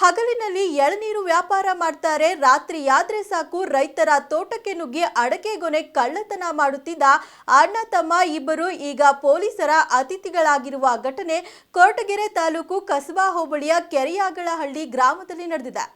ಹಗಲಿನಲ್ಲಿ ಎಳನೀರು ವ್ಯಾಪಾರ ಮಾಡ್ತಾರೆ. ರಾತ್ರಿಯಾದ್ರೆ ಸಾಕು ರೈತರ ತೋಟಕ್ಕೆ ನುಗ್ಗಿ ಅಡಕೆ ಗೊನೆ ಕಳ್ಳತನ ಮಾಡುತ್ತಿದ್ದ ಅಣ್ಣ ತಮ್ಮ ಇಬ್ಬರು ಈಗ ಪೊಲೀಸರ ಅತಿಥಿಗಳಾಗಿರುವ ಘಟನೆ ಕೊರಟಗೆರೆ ತಾಲೂಕು ಕಸಬಾ ಹೋಬಳಿಯ ಕೆರೆಯಾಗಳಹಳ್ಳಿ ಗ್ರಾಮದಲ್ಲಿ ನಡೆದಿದೆ.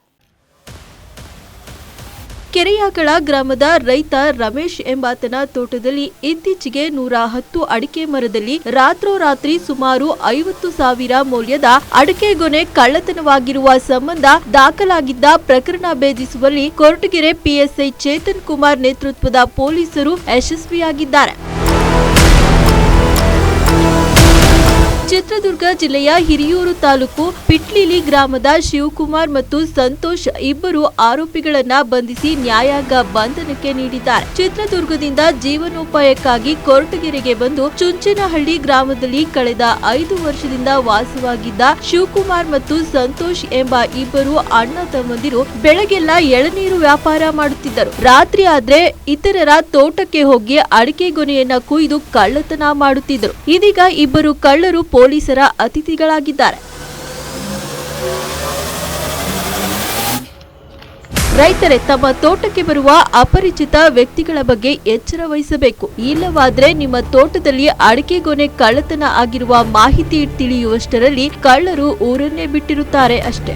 ಕೆರೆಯಾಗಳ ಗ್ರಾಮದ ರೈತ ರಮೇಶ್ ಎಂಬಾತನ ತೋಟದಲ್ಲಿ ಇತ್ತೀಚೆಗೆ 110 ಅಡಿಕೆ ಮರದಲ್ಲಿ ರಾತ್ರೋರಾತ್ರಿ ಸುಮಾರು 50,000 ಮೌಲ್ಯದ ಅಡಕೆ ಗೊನೆ ಕಳ್ಳತನವಾಗಿರುವ ಸಂಬಂಧ ದಾಖಲಾಗಿದ್ದ ಪ್ರಕರಣ ಭೇದಿಸುವಲ್ಲಿ ಕೊರಟಗೆರೆ ಪಿಎಸ್ಐ ಚೇತನ್ ಕುಮಾರ್ ನೇತೃತ್ವದ ಪೊಲೀಸರು ಯಶಸ್ವಿಯಾಗಿದ್ದಾರೆ. ಚಿತ್ರದುರ್ಗ ಜಿಲ್ಲೆಯ ಹಿರಿಯೂರು ತಾಲೂಕು ಪಿಟ್ಲಿಲಿ ಗ್ರಾಮದ ಶಿವಕುಮಾರ್ ಮತ್ತು ಸಂತೋಷ್ ಇಬ್ಬರು ಆರೋಪಿಗಳನ್ನ ಬಂಧಿಸಿ ನ್ಯಾಯಾಂಗ ಬಂಧನಕ್ಕೆ ನೀಡಿದ್ದಾರೆ. ಚಿತ್ರದುರ್ಗದಿಂದ ಜೀವನೋಪಾಯಕ್ಕಾಗಿ ಕೊರಟಗೆರೆಗೆ ಬಂದು ಚುಂಚನಹಳ್ಳಿ ಗ್ರಾಮದಲ್ಲಿ ಕಳೆದ 5 ವರ್ಷದಿಂದ ವಾಸವಾಗಿದ್ದ ಶಿವಕುಮಾರ್ ಮತ್ತು ಸಂತೋಷ್ ಎಂಬ ಇಬ್ಬರು ಅಣ್ಣ ತಮ್ಮಂದಿರು ಬೆಳಗೆಲ್ಲ ಎಳನೀರು ವ್ಯಾಪಾರ ಮಾಡುತ್ತಿದ್ದರು. ರಾತ್ರಿ ಆದ್ರೆ ಇತರರ ತೋಟಕ್ಕೆ ಹೋಗಿ ಅಡಿಕೆ ಗೊನೆಯನ್ನ ಕುಯ್ದು ಕಳ್ಳತನ ಮಾಡುತ್ತಿದ್ದರು. ಇದೀಗ ಇಬ್ಬರು ಕಳ್ಳರು ಪೊಲೀಸರ ಅತಿಥಿಗಳಾಗಿದ್ದಾರೆ. ರೈತರೇ ತಮ್ಮ ತೋಟಕ್ಕೆ ಬರುವ ಅಪರಿಚಿತ ವ್ಯಕ್ತಿಗಳ ಬಗ್ಗೆ ಎಚ್ಚರ ವಹಿಸಬೇಕು. ಇಲ್ಲವಾದ್ರೆ ನಿಮ್ಮ ತೋಟದಲ್ಲಿ ಅಡಿಕೆ ಗೊನೆ ಕಳ್ಳತನ ಆಗಿರುವ ಮಾಹಿತಿ ತಿಳಿಯುವಷ್ಟರಲ್ಲಿ ಕಳ್ಳರು ಊರನ್ನೇ ಬಿಟ್ಟಿರುತ್ತಾರೆ ಅಷ್ಟೇ.